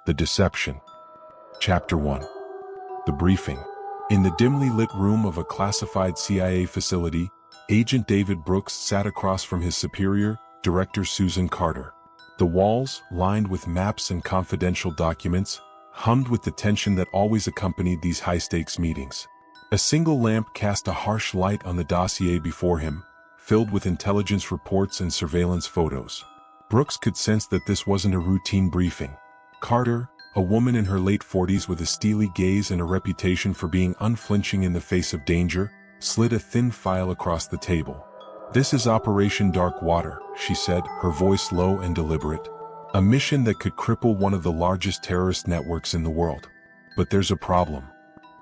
The Deception. Chapter 1. The Briefing. In the dimly lit room of a classified CIA facility, Agent David Brooks sat across from his superior, Director Susan Carter. The walls, lined with maps and confidential documents, hummed with the tension that always accompanied these high-stakes meetings. A single lamp cast a harsh light on the dossier before him, filled with intelligence reports and surveillance photos. Brooks could sense that this wasn't a routine briefing. Carter, a woman in her late 40s with a steely gaze and a reputation for being unflinching in the face of danger, slid a thin file across the table. "This is Operation Dark Water," she said, her voice low and deliberate. "A mission that could cripple one of the largest terrorist networks in the world. But there's a problem."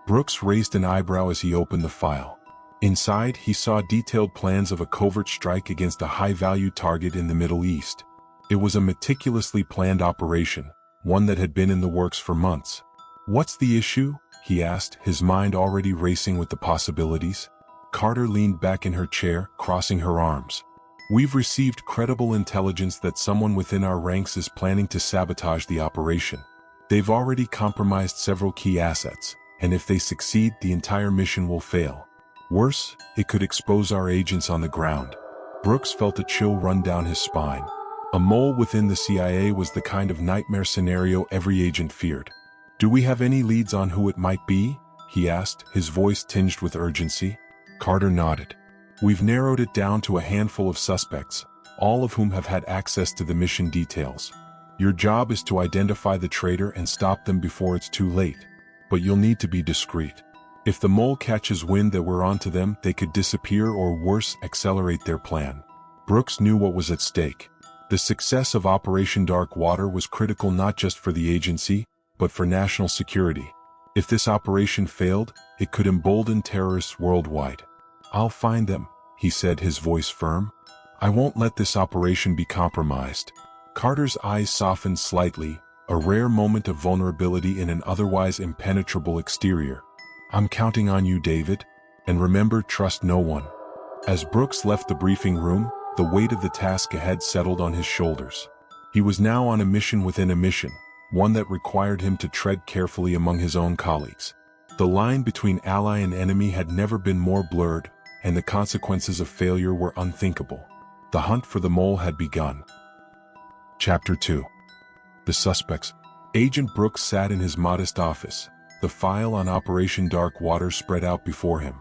Brooks raised an eyebrow as he opened the file. Inside, he saw detailed plans of a covert strike against a high-value target in the Middle East. It was a meticulously planned operation, one that had been in the works for months. "What's the issue?" he asked, his mind already racing with the possibilities. Carter leaned back in her chair, crossing her arms. "We've received credible intelligence that someone within our ranks is planning to sabotage the operation. They've already compromised several key assets, and if they succeed, the entire mission will fail. Worse, it could expose our agents on the ground." Brooks felt a chill run down his spine. A mole within the CIA was the kind of nightmare scenario every agent feared. "Do we have any leads on who it might be?" he asked, his voice tinged with urgency. Carter nodded. "We've narrowed it down to a handful of suspects, all of whom have had access to the mission details. Your job is to identify the traitor and stop them before it's too late. But you'll need to be discreet. If the mole catches wind that we're onto them, they could disappear or worse, accelerate their plan." Brooks knew what was at stake. The success of Operation Dark Water was critical not just for the agency, but for national security. If this operation failed, it could embolden terrorists worldwide. "I'll find them," he said, his voice firm. "I won't let this operation be compromised." Carter's eyes softened slightly, a rare moment of vulnerability in an otherwise impenetrable exterior. "I'm counting on you, David. And remember, trust no one." As Brooks left the briefing room, the weight of the task ahead settled on his shoulders. He was now on a mission within a mission, one that required him to tread carefully among his own colleagues. The line between ally and enemy had never been more blurred, and the consequences of failure were unthinkable. The hunt for the mole had begun. Chapter 2. The Suspects. Agent Brooks sat in his modest office, the file on Operation Dark Water spread out before him.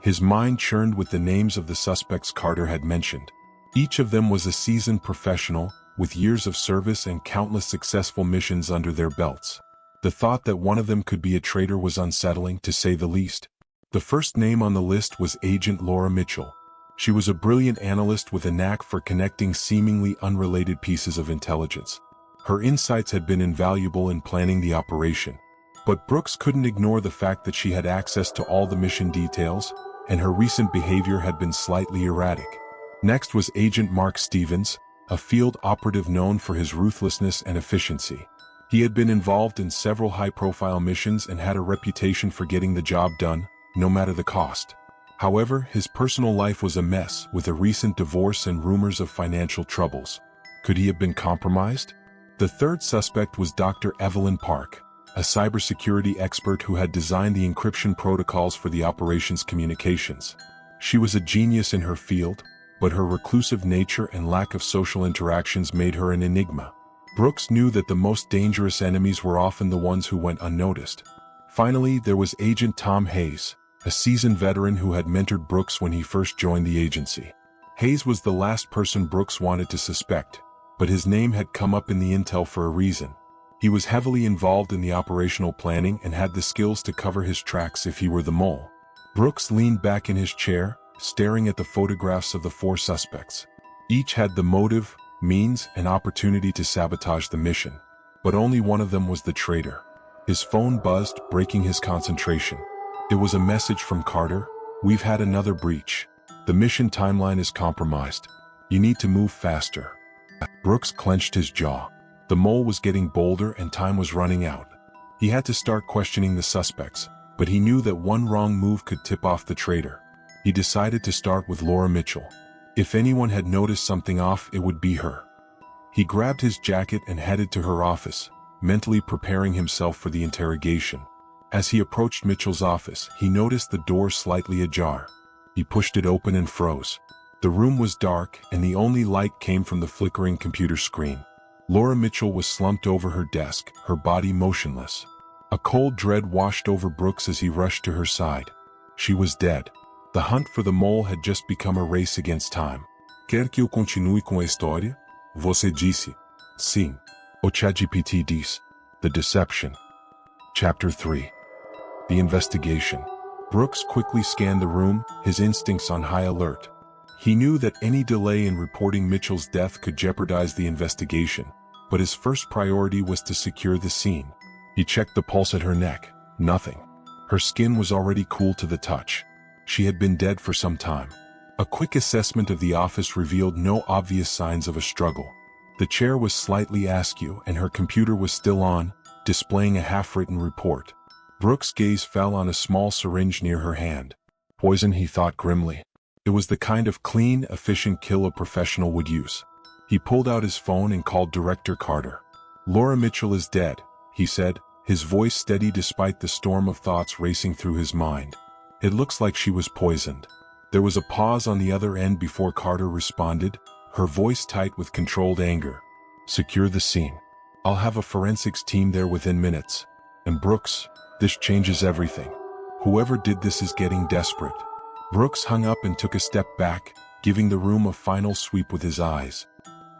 His mind churned with the names of the suspects Carter had mentioned. Each of them was a seasoned professional, with years of service and countless successful missions under their belts. The thought that one of them could be a traitor was unsettling, to say the least. The first name on the list was Agent Laura Mitchell. She was a brilliant analyst with a knack for connecting seemingly unrelated pieces of intelligence. Her insights had been invaluable in planning the operation. But Brooks couldn't ignore the fact that she had access to all the mission details, and her recent behavior had been slightly erratic. Next was Agent Mark Stevens, a field operative known for his ruthlessness and efficiency. He had been involved in several high-profile missions and had a reputation for getting the job done, no matter the cost. However, his personal life was a mess, with a recent divorce and rumors of financial troubles. Could he have been compromised? The third suspect was Dr. Evelyn Park, a cybersecurity expert who had designed the encryption protocols for the operation's communications. She was a genius in her field, but her reclusive nature and lack of social interactions made her an enigma. Brooks knew that the most dangerous enemies were often the ones who went unnoticed. Finally, there was Agent Tom Hayes, a seasoned veteran who had mentored Brooks when he first joined the agency. Hayes was the last person Brooks wanted to suspect, but his name had come up in the intel for a reason. He was heavily involved in the operational planning and had the skills to cover his tracks if he were the mole. Brooks leaned back in his chair, staring at the photographs of the four suspects. Each had the motive, means, and opportunity to sabotage the mission. But only one of them was the traitor. His phone buzzed, breaking his concentration. It was a message from Carter. "We've had another breach. The mission timeline is compromised. You need to move faster." Brooks clenched his jaw. The mole was getting bolder and time was running out. He had to start questioning the suspects, but he knew that one wrong move could tip off the traitor. He decided to start with Laura Mitchell. If anyone had noticed something off, it would be her. He grabbed his jacket and headed to her office, mentally preparing himself for the interrogation. As he approached Mitchell's office, he noticed the door slightly ajar. He pushed it open and froze. The room was dark, and the only light came from the flickering computer screen. Laura Mitchell was slumped over her desk, her body motionless. A cold dread washed over Brooks as he rushed to her side. She was dead. The hunt for the mole had just become a race against time. Quer que eu continue com a história? Você disse. Sim. O ChatGPT diz. The Deception. Chapter 3. The Investigation. Brooks quickly scanned the room, his instincts on high alert. He knew that any delay in reporting Mitchell's death could jeopardize the investigation, but his first priority was to secure the scene. He checked the pulse at her neck. Nothing. Her skin was already cool to the touch. She had been dead for some time. A quick assessment of the office revealed no obvious signs of a struggle. The chair was slightly askew and her computer was still on, displaying a half-written report. Brooks' gaze fell on a small syringe near her hand. Poison, he thought grimly. It was the kind of clean, efficient kill a professional would use. He pulled out his phone and called Director Carter. Laura Mitchell is dead, he said, his voice steady despite the storm of thoughts racing through his mind. It looks like she was poisoned. There was a pause on the other end before Carter responded, her voice tight with controlled anger. Secure the scene. I'll have a forensics team there within minutes. And Brooks, this changes everything. Whoever did this is getting desperate. Brooks hung up and took a step back, giving the room a final sweep with his eyes.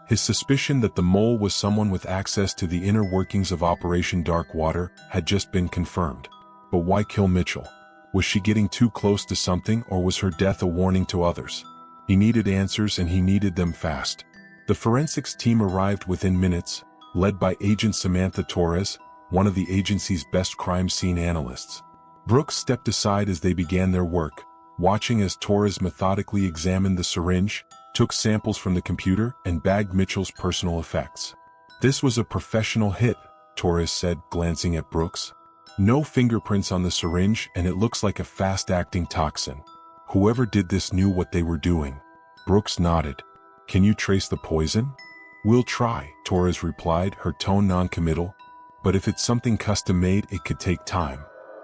His suspicion that the mole was someone with access to the inner workings of Operation Darkwater had just been confirmed. But why kill Mitchell? Was she getting too close to something, or was her death a warning to others? He needed answers, and he needed them fast. The forensics team arrived within minutes, led by Agent Samantha Torres, one of the agency's best crime scene analysts. Brooks stepped aside as they began their work, watching as Torres methodically examined the syringe, took samples from the computer, and bagged Mitchell's personal effects. This was a professional hit, Torres said, glancing at Brooks. No fingerprints on the syringe, and it looks like a fast-acting toxin. Whoever did this knew what they were doing. Brooks nodded. Can you trace the poison? We'll try, Torres replied, her tone non-committal. But if it's something custom-made, it could take time.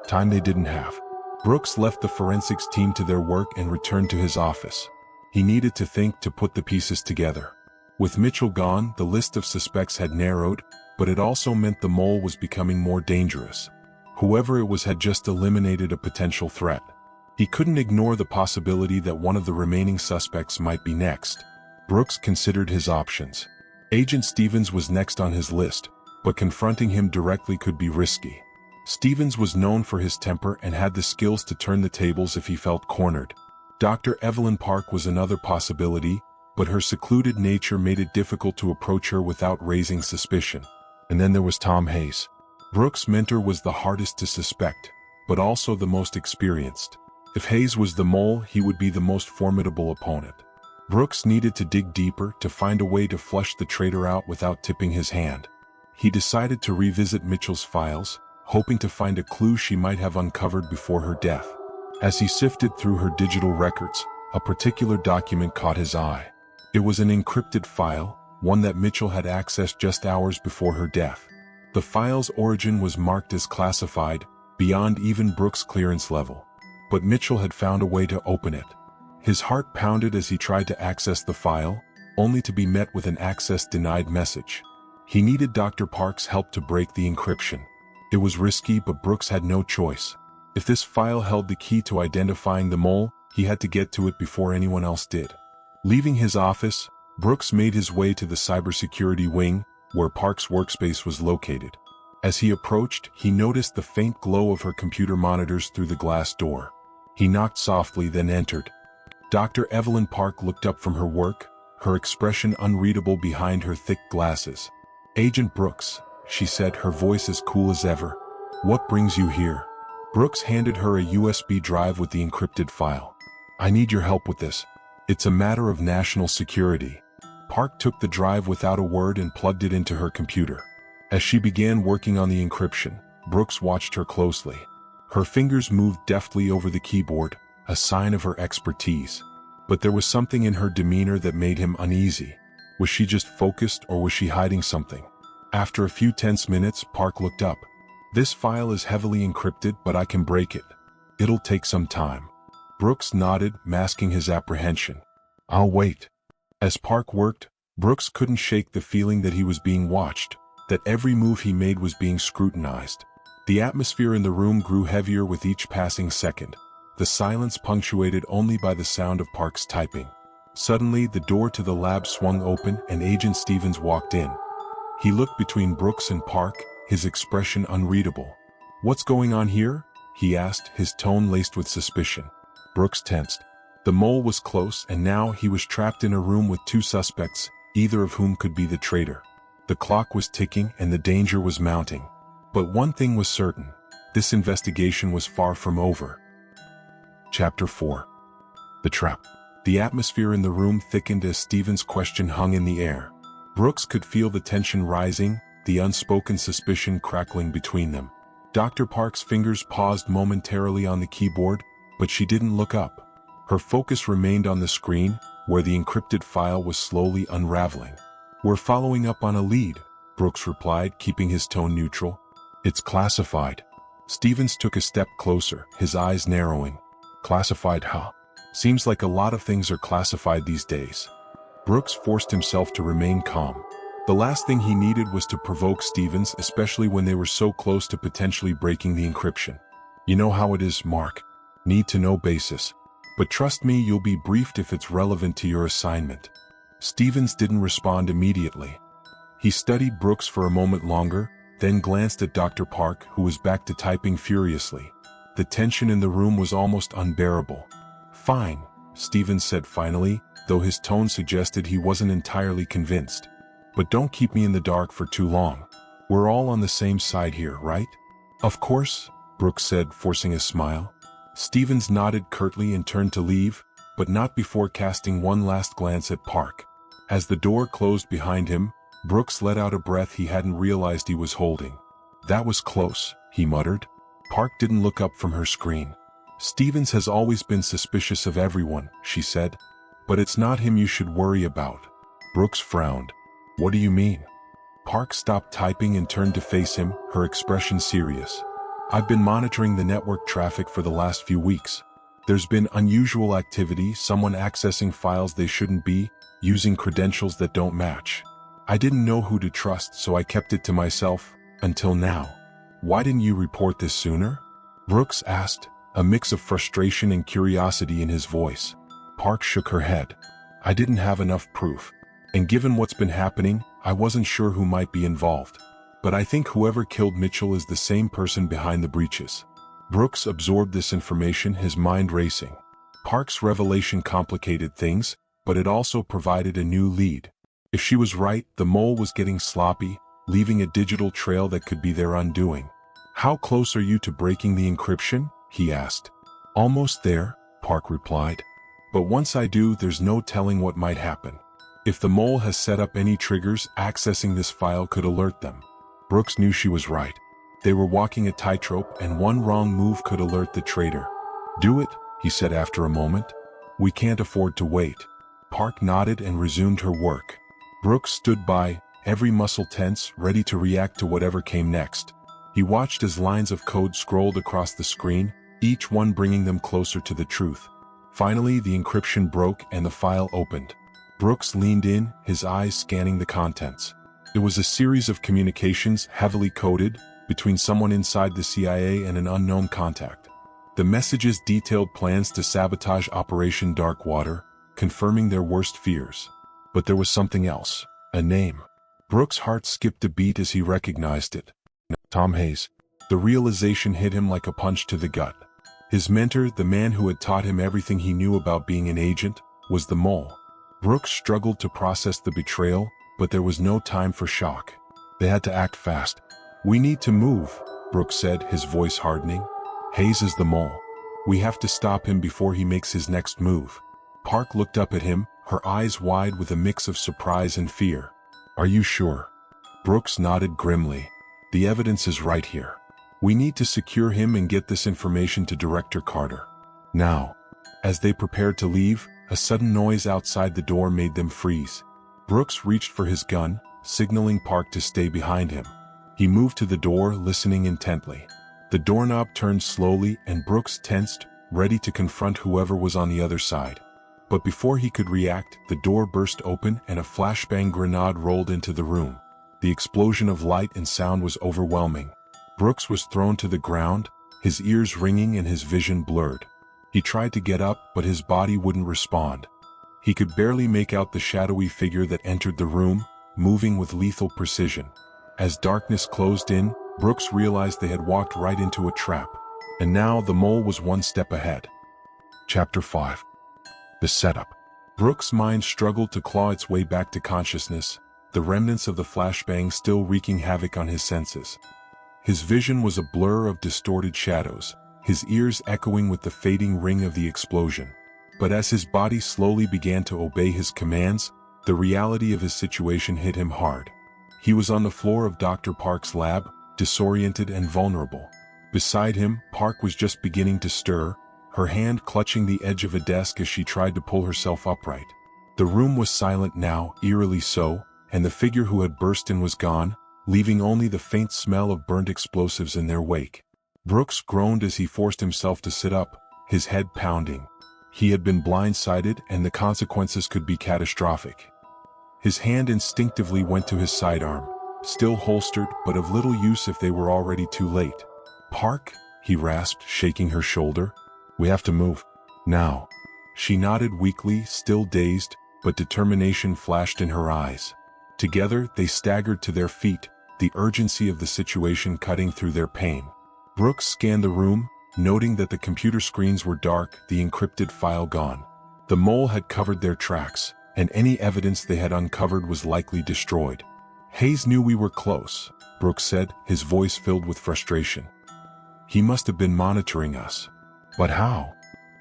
Time they didn't have. Brooks left the forensics team to their work and returned to his office. He needed to think, to put the pieces together. With Mitchell gone, the list of suspects had narrowed, but it also meant the mole was becoming more dangerous. Whoever it was had just eliminated a potential threat. He couldn't ignore the possibility that one of the remaining suspects might be next. Brooks considered his options. Agent Stevens was next on his list, but confronting him directly could be risky. Stevens was known for his temper and had the skills to turn the tables if he felt cornered. Dr. Evelyn Park was another possibility, but her secluded nature made it difficult to approach her without raising suspicion. And then there was Tom Hayes. Brooks' mentor was the hardest to suspect, but also the most experienced. If Hayes was the mole, he would be the most formidable opponent. Brooks needed to dig deeper to find a way to flush the traitor out without tipping his hand. He decided to revisit Mitchell's files, hoping to find a clue she might have uncovered before her death. As he sifted through her digital records, a particular document caught his eye. It was an encrypted file, one that Mitchell had accessed just hours before her death. The file's origin was marked as classified, beyond even Brooks' clearance level. But Mitchell had found a way to open it. His heart pounded as he tried to access the file, only to be met with an access denied message. He needed Dr. Park's help to break the encryption. It was risky, but Brooks had no choice. If this file held the key to identifying the mole, he had to get to it before anyone else did. Leaving his office, Brooks made his way to the cybersecurity wing, where Park's workspace was located. As he approached, he noticed the faint glow of her computer monitors through the glass door. He knocked softly, then entered. Dr. Evelyn Park looked up from her work, her expression unreadable behind her thick glasses. "Agent Brooks," she said, her voice as cool as ever. "What brings you here?" Brooks handed her a USB drive with the encrypted file. "I need your help with this. It's a matter of national security." Park took the drive without a word and plugged it into her computer. As she began working on the encryption, Brooks watched her closely. Her fingers moved deftly over the keyboard, a sign of her expertise. But there was something in her demeanor that made him uneasy. Was she just focused, or was she hiding something? After a few tense minutes, Park looked up. "This file is heavily encrypted, but I can break it. It'll take some time." Brooks nodded, masking his apprehension. "I'll wait." As Park worked, Brooks couldn't shake the feeling that he was being watched, that every move he made was being scrutinized. The atmosphere in the room grew heavier with each passing second, the silence punctuated only by the sound of Park's typing. Suddenly, the door to the lab swung open and Agent Stevens walked in. He looked between Brooks and Park, his expression unreadable. "What's going on here?" he asked, his tone laced with suspicion. Brooks tensed. The mole was close, and now he was trapped in a room with two suspects, either of whom could be the traitor. The clock was ticking and the danger was mounting. But one thing was certain: this investigation was far from over. Chapter 4. The Trap. The atmosphere in the room thickened as Stevens' question hung in the air. Brooks could feel the tension rising, the unspoken suspicion crackling between them. Dr. Park's fingers paused momentarily on the keyboard, but she didn't look up. Her focus remained on the screen, where the encrypted file was slowly unraveling. "We're following up on a lead," Brooks replied, keeping his tone neutral. "It's classified." Stevens took a step closer, his eyes narrowing. "Classified, huh? Seems like a lot of things are classified these days." Brooks forced himself to remain calm. The last thing he needed was to provoke Stevens, especially when they were so close to potentially breaking the encryption. "You know how it is, Mark. Need-to-know basis. But trust me, you'll be briefed if it's relevant to your assignment." Stevens didn't respond immediately. He studied Brooks for a moment longer, then glanced at Dr. Park, who was back to typing furiously. The tension in the room was almost unbearable. "Fine," Stevens said finally, though his tone suggested he wasn't entirely convinced. "But don't keep me in the dark for too long. We're all on the same side here, right?" "Of course," Brooks said, forcing a smile. Stevens nodded curtly and turned to leave, but not before casting one last glance at Park. As the door closed behind him, Brooks let out a breath he hadn't realized he was holding. "That was close," he muttered. Park didn't look up from her screen. "Stevens has always been suspicious of everyone," she said. "But it's not him you should worry about." Brooks frowned. "What do you mean?" Park stopped typing and turned to face him, her expression serious. "I've been monitoring the network traffic for the last few weeks. There's been unusual activity, someone accessing files they shouldn't be, using credentials that don't match. I didn't know who to trust, so I kept it to myself, until now." "Why didn't you report this sooner?" Brooks asked, a mix of frustration and curiosity in his voice. Park shook her head. "I didn't have enough proof. And given what's been happening, I wasn't sure who might be involved. But I think whoever killed Mitchell is the same person behind the breaches." Brooks absorbed this information, his mind racing. Park's revelation complicated things, but it also provided a new lead. If she was right, the mole was getting sloppy, leaving a digital trail that could be their undoing. "How close are you to breaking the encryption?" he asked. "Almost there," Park replied. "But once I do, there's no telling what might happen. If the mole has set up any triggers, accessing this file could alert them." Brooks knew she was right. They were walking a tightrope, and one wrong move could alert the traitor. "Do it," he said after a moment. "We can't afford to wait." Park nodded and resumed her work. Brooks stood by, every muscle tense, ready to react to whatever came next. He watched as lines of code scrolled across the screen, each one bringing them closer to the truth. Finally, the encryption broke and the file opened. Brooks leaned in, his eyes scanning the contents. It was a series of communications, heavily coded, between someone inside the CIA and an unknown contact. The messages detailed plans to sabotage Operation Darkwater, confirming their worst fears. But there was something else, a name. Brooks' heart skipped a beat as he recognized it. Tom Hayes. The realization hit him like a punch to the gut. His mentor, the man who had taught him everything he knew about being an agent, was the mole. Brooks struggled to process the betrayal, but there was no time for shock. They had to act fast. "We need to move," Brooks said, his voice hardening. "Hayes is the mole. We have to stop him before he makes his next move." Park looked up at him, her eyes wide with a mix of surprise and fear. "Are you sure?" Brooks nodded grimly. "The evidence is right here. We need to secure him and get this information to Director Carter. Now." As they prepared to leave, a sudden noise outside the door made them freeze. Brooks reached for his gun, signaling Park to stay behind him. He moved to the door, listening intently. The doorknob turned slowly and Brooks tensed, ready to confront whoever was on the other side. But before he could react, the door burst open and a flashbang grenade rolled into the room. The explosion of light and sound was overwhelming. Brooks was thrown to the ground, his ears ringing and his vision blurred. He tried to get up, but his body wouldn't respond. He could barely make out the shadowy figure that entered the room, moving with lethal precision. As darkness closed in, Brooks realized they had walked right into a trap. And now the mole was one step ahead. Chapter 5. The setup. Brooks' mind struggled to claw its way back to consciousness, the remnants of the flashbang still wreaking havoc on his senses. His vision was a blur of distorted shadows, his ears echoing with the fading ring of the explosion. But as his body slowly began to obey his commands, the reality of his situation hit him hard. He was on the floor of Dr. Park's lab, disoriented and vulnerable. Beside him, Park was just beginning to stir, her hand clutching the edge of a desk as she tried to pull herself upright. The room was silent now, eerily so, and the figure who had burst in was gone, leaving only the faint smell of burnt explosives in their wake. Brooks groaned as he forced himself to sit up, his head pounding. He had been blindsided and the consequences could be catastrophic. His hand instinctively went to his sidearm, still holstered but of little use if they were already too late. "Park?" he rasped, shaking her shoulder. "We have to move. Now." She nodded weakly, still dazed, but determination flashed in her eyes. Together, they staggered to their feet, the urgency of the situation cutting through their pain. Brooks scanned the room, noting that the computer screens were dark, the encrypted file gone. The mole had covered their tracks, and any evidence they had uncovered was likely destroyed. "Hayes knew we were close," Brooks said, his voice filled with frustration. "He must have been monitoring us." "But how?"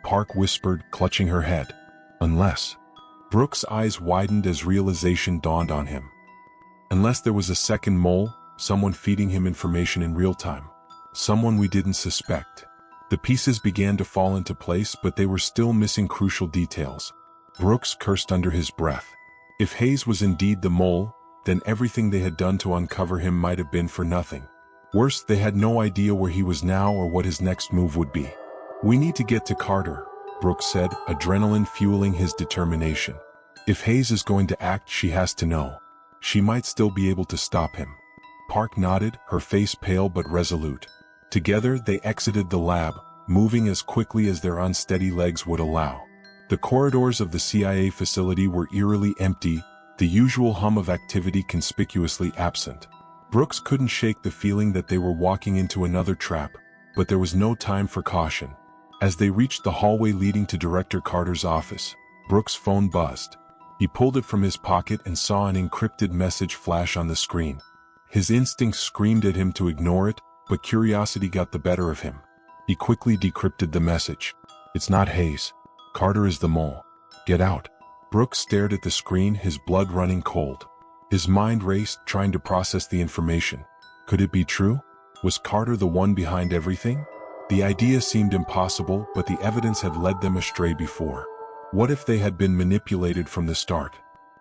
Park whispered, clutching her head. "Unless..." Brooks' eyes widened as realization dawned on him. "Unless there was a second mole, someone feeding him information in real time. Someone we didn't suspect." The pieces began to fall into place, but they were still missing crucial details. Brooks cursed under his breath. If Hayes was indeed the mole, then everything they had done to uncover him might have been for nothing. Worse, they had no idea where he was now or what his next move would be. "We need to get to Carter," Brooks said, adrenaline fueling his determination. "If Hayes is going to act, she has to know. She might still be able to stop him." Park nodded, her face pale but resolute. Together, they exited the lab, moving as quickly as their unsteady legs would allow. The corridors of the CIA facility were eerily empty, the usual hum of activity conspicuously absent. Brooks couldn't shake the feeling that they were walking into another trap, but there was no time for caution. As they reached the hallway leading to Director Carter's office, Brooks' phone buzzed. He pulled it from his pocket and saw an encrypted message flash on the screen. His instincts screamed at him to ignore it, but curiosity got the better of him. He quickly decrypted the message. "It's not Hayes. Carter is the mole. Get out." Brooks stared at the screen, his blood running cold. His mind raced, trying to process the information. Could it be true? Was Carter the one behind everything? The idea seemed impossible, but the evidence had led them astray before. What if they had been manipulated from the start?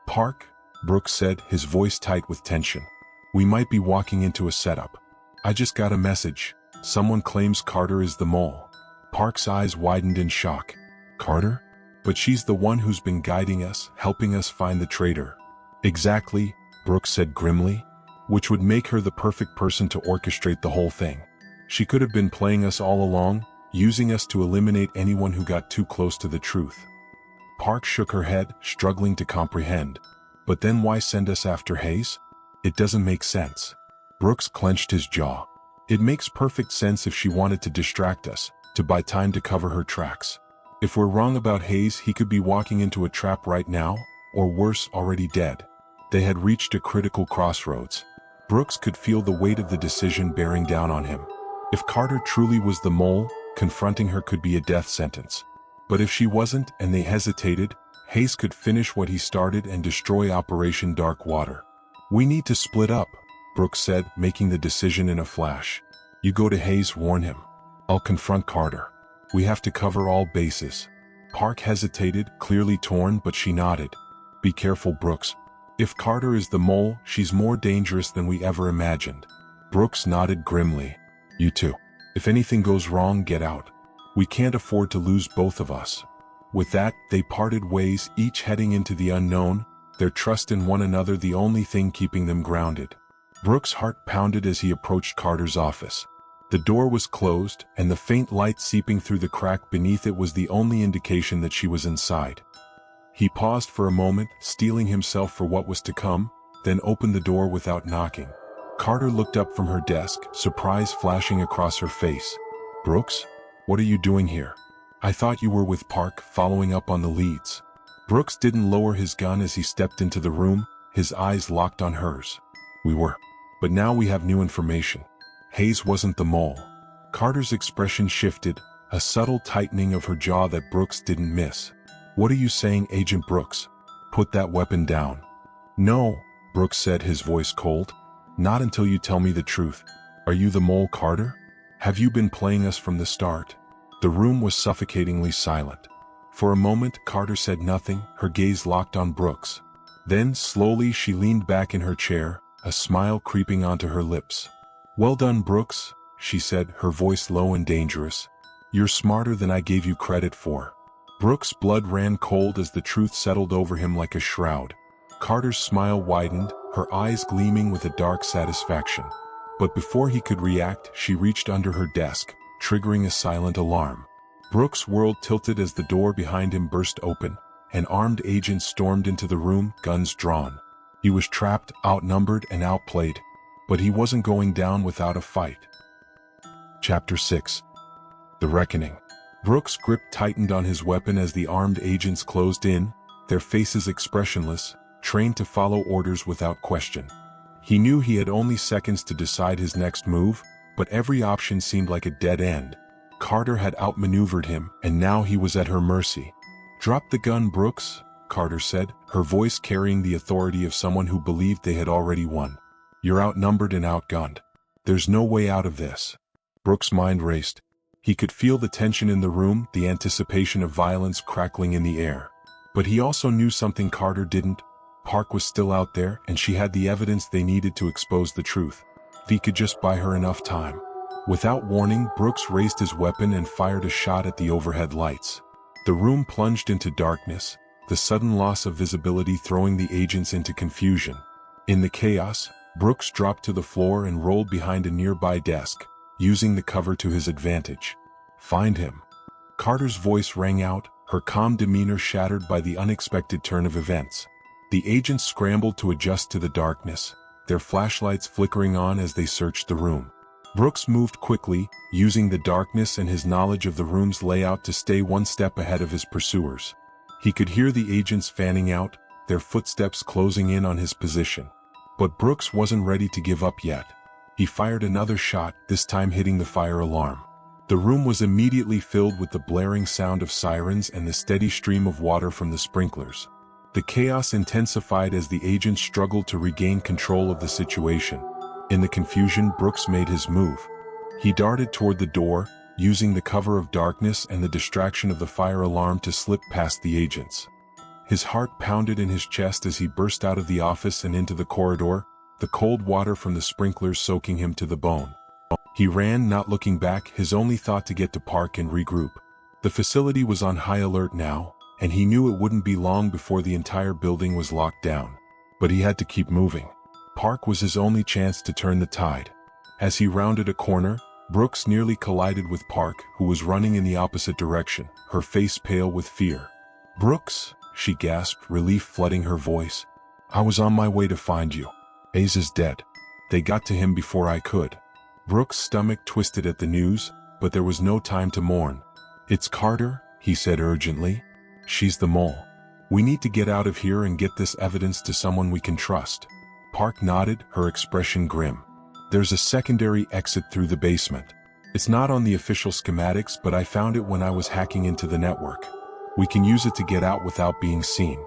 "Park," Brooks said, his voice tight with tension. "We might be walking into a setup. I just got a message. Someone claims Carter is the mole." Park's eyes widened in shock. "Carter? But she's the one who's been guiding us, helping us find the traitor." "Exactly," Brooks said grimly, "which would make her the perfect person to orchestrate the whole thing. She could have been playing us all along, using us to eliminate anyone who got too close to the truth." Park shook her head, struggling to comprehend. "But then why send us after Hayes? It doesn't make sense." Brooks clenched his jaw. "It makes perfect sense if she wanted to distract us, to buy time to cover her tracks. If we're wrong about Hayes, he could be walking into a trap right now, or worse, already dead." They had reached a critical crossroads. Brooks could feel the weight of the decision bearing down on him. If Carter truly was the mole, confronting her could be a death sentence. But if she wasn't, and they hesitated, Hayes could finish what he started and destroy Operation Dark Water. "We need to split up," Brooks said, making the decision in a flash. "You go to Hayes, warn him. I'll confront Carter. We have to cover all bases." Park hesitated, clearly torn, but she nodded. "Be careful, Brooks. If Carter is the mole, she's more dangerous than we ever imagined. Brooks nodded grimly. You too. If anything goes wrong, get out. We can't afford to lose both of us. With that, they parted ways, each heading into the unknown, their trust in one another the only thing keeping them grounded. Brooks' heart pounded as he approached Carter's office. The door was closed, and the faint light seeping through the crack beneath it was the only indication that she was inside. He paused for a moment, steeling himself for what was to come, then opened the door without knocking. Carter looked up from her desk, surprise flashing across her face. Brooks? What are you doing here? I thought you were with Park, following up on the leads. Brooks didn't lower his gun as he stepped into the room, his eyes locked on hers. We were. But now we have new information. Hayes wasn't the mole. Carter's expression shifted, a subtle tightening of her jaw that Brooks didn't miss. What are you saying, Agent Brooks? Put that weapon down. No, Brooks said, his voice cold. Not until you tell me the truth. Are you the mole, Carter? Have you been playing us from the start? The room was suffocatingly silent. For a moment, Carter said nothing, her gaze locked on Brooks. Then, slowly, she leaned back in her chair, a smile creeping onto her lips. Well done, Brooks, she said, her voice low and dangerous. You're smarter than I gave you credit for. Brooks' blood ran cold as the truth settled over him like a shroud. Carter's smile widened, her eyes gleaming with a dark satisfaction. But before he could react, she reached under her desk, triggering a silent alarm. Brooks' world tilted as the door behind him burst open. An armed agent stormed into the room, guns drawn. He was trapped, outnumbered, and outplayed. But he wasn't going down without a fight. Chapter 6. The Reckoning. Brooks' grip tightened on his weapon as the armed agents closed in, their faces expressionless, trained to follow orders without question. He knew he had only seconds to decide his next move, but every option seemed like a dead end. Carter had outmaneuvered him, and now he was at her mercy. Drop the gun, Brooks, Carter said, her voice carrying the authority of someone who believed they had already won. You're outnumbered and outgunned. There's no way out of this. Brooks' mind raced. He could feel the tension in the room, the anticipation of violence crackling in the air. But he also knew something Carter didn't. Park was still out there, and she had the evidence they needed to expose the truth. If he could just buy her enough time. Without warning, Brooks raised his weapon and fired a shot at the overhead lights. The room plunged into darkness, the sudden loss of visibility throwing the agents into confusion. In the chaos, Brooks dropped to the floor and rolled behind a nearby desk, using the cover to his advantage. Find him. Carter's voice rang out, her calm demeanor shattered by the unexpected turn of events. The agents scrambled to adjust to the darkness, their flashlights flickering on as they searched the room. Brooks moved quickly, using the darkness and his knowledge of the room's layout to stay one step ahead of his pursuers. He could hear the agents fanning out, their footsteps closing in on his position. But Brooks wasn't ready to give up yet. He fired another shot, this time hitting the fire alarm. The room was immediately filled with the blaring sound of sirens and the steady stream of water from the sprinklers. The chaos intensified as the agents struggled to regain control of the situation. In the confusion, Brooks made his move. He darted toward the door, using the cover of darkness and the distraction of the fire alarm to slip past the agents. His heart pounded in his chest as he burst out of the office and into the corridor, the cold water from the sprinklers soaking him to the bone. He ran, not looking back, his only thought to get to Park and regroup. The facility was on high alert now, and he knew it wouldn't be long before the entire building was locked down. But he had to keep moving. Park was his only chance to turn the tide. As he rounded a corner, Brooks nearly collided with Park, who was running in the opposite direction, her face pale with fear. Brooks, she gasped, relief flooding her voice. I was on my way to find you. Hayes is dead. They got to him before I could. Brooks' stomach twisted at the news, but there was no time to mourn. It's Carter, he said urgently. She's the mole. We need to get out of here and get this evidence to someone we can trust. Park nodded, her expression grim. There's a secondary exit through the basement. It's not on the official schematics, but I found it when I was hacking into the network. We can use it to get out without being seen.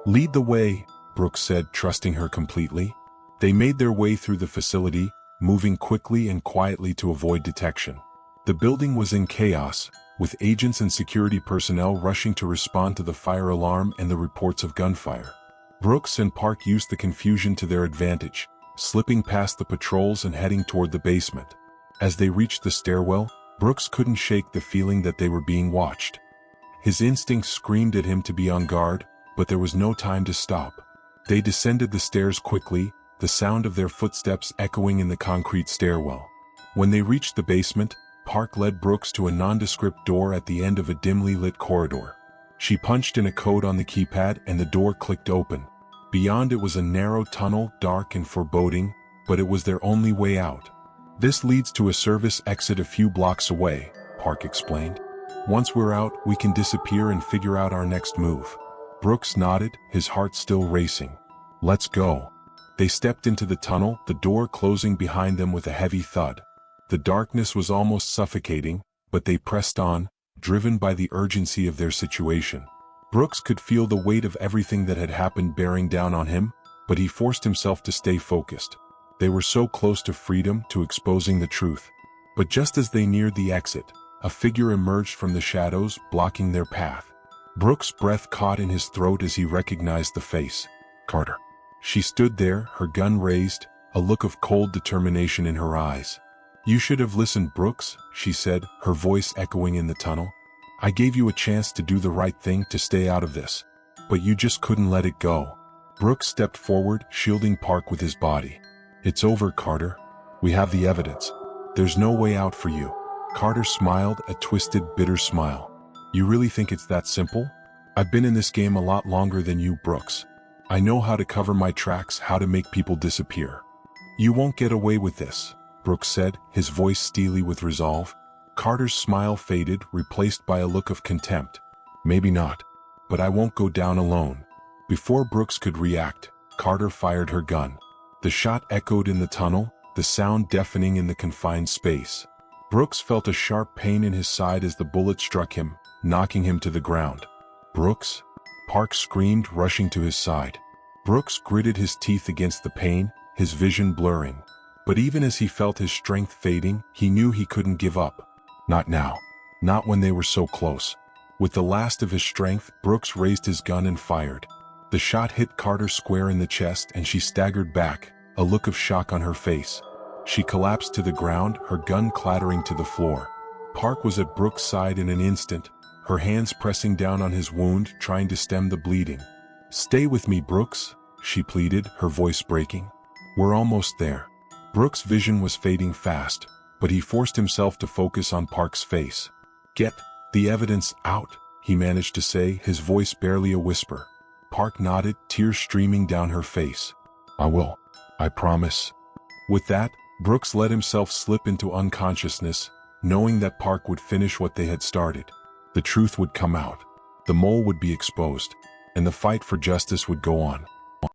Lead the way, Brooks said, trusting her completely. They made their way through the facility, moving quickly and quietly to avoid detection. The building was in chaos, with agents and security personnel rushing to respond to the fire alarm and the reports of gunfire. Brooks and Park used the confusion to their advantage, slipping past the patrols and heading toward the basement. As they reached the stairwell, Brooks couldn't shake the feeling that they were being watched. His instincts screamed at him to be on guard, but there was no time to stop. They descended the stairs quickly, the sound of their footsteps echoing in the concrete stairwell. When they reached the basement, Park led Brooks to a nondescript door at the end of a dimly lit corridor. She punched in a code on the keypad and the door clicked open. Beyond it was a narrow tunnel, dark and foreboding, but it was their only way out. "This leads to a service exit a few blocks away," Park explained. "Once we're out, we can disappear and figure out our next move." Brooks nodded, his heart still racing. "Let's go." They stepped into the tunnel, the door closing behind them with a heavy thud. The darkness was almost suffocating, but they pressed on, driven by the urgency of their situation. Brooks could feel the weight of everything that had happened bearing down on him, but he forced himself to stay focused. They were so close to freedom, to exposing the truth. But just as they neared the exit, a figure emerged from the shadows, blocking their path. Brooks' breath caught in his throat as he recognized the face. Carter. She stood there, her gun raised, a look of cold determination in her eyes. "You should have listened, Brooks," she said, her voice echoing in the tunnel. "I gave you a chance to do the right thing, to stay out of this. But you just couldn't let it go." Brooks stepped forward, shielding Park with his body. "It's over, Carter. We have the evidence. There's no way out for you." Carter smiled, a twisted, bitter smile. "You really think it's that simple? I've been in this game a lot longer than you, Brooks. I know how to cover my tracks, how to make people disappear. You won't get away with this," Brooks said, his voice steely with resolve. Carter's smile faded, replaced by a look of contempt. "Maybe not. But I won't go down alone." Before Brooks could react, Carter fired her gun. The shot echoed in the tunnel, the sound deafening in the confined space. Brooks felt a sharp pain in his side as the bullet struck him, knocking him to the ground. "Brooks?" Park screamed, rushing to his side. Brooks gritted his teeth against the pain, his vision blurring. But even as he felt his strength fading, he knew he couldn't give up. Not now. Not when they were so close. With the last of his strength, Brooks raised his gun and fired. The shot hit Carter square in the chest and she staggered back, a look of shock on her face. She collapsed to the ground, her gun clattering to the floor. Park was at Brooks' side in an instant, her hands pressing down on his wound, trying to stem the bleeding. "Stay with me, Brooks," she pleaded, her voice breaking. "We're almost there." Brooks' vision was fading fast, but he forced himself to focus on Park's face. "Get the evidence out," he managed to say, his voice barely a whisper. Park nodded, tears streaming down her face. "I will. I promise." With that, Brooks let himself slip into unconsciousness, knowing that Park would finish what they had started. The truth would come out. The mole would be exposed, and the fight for justice would go on.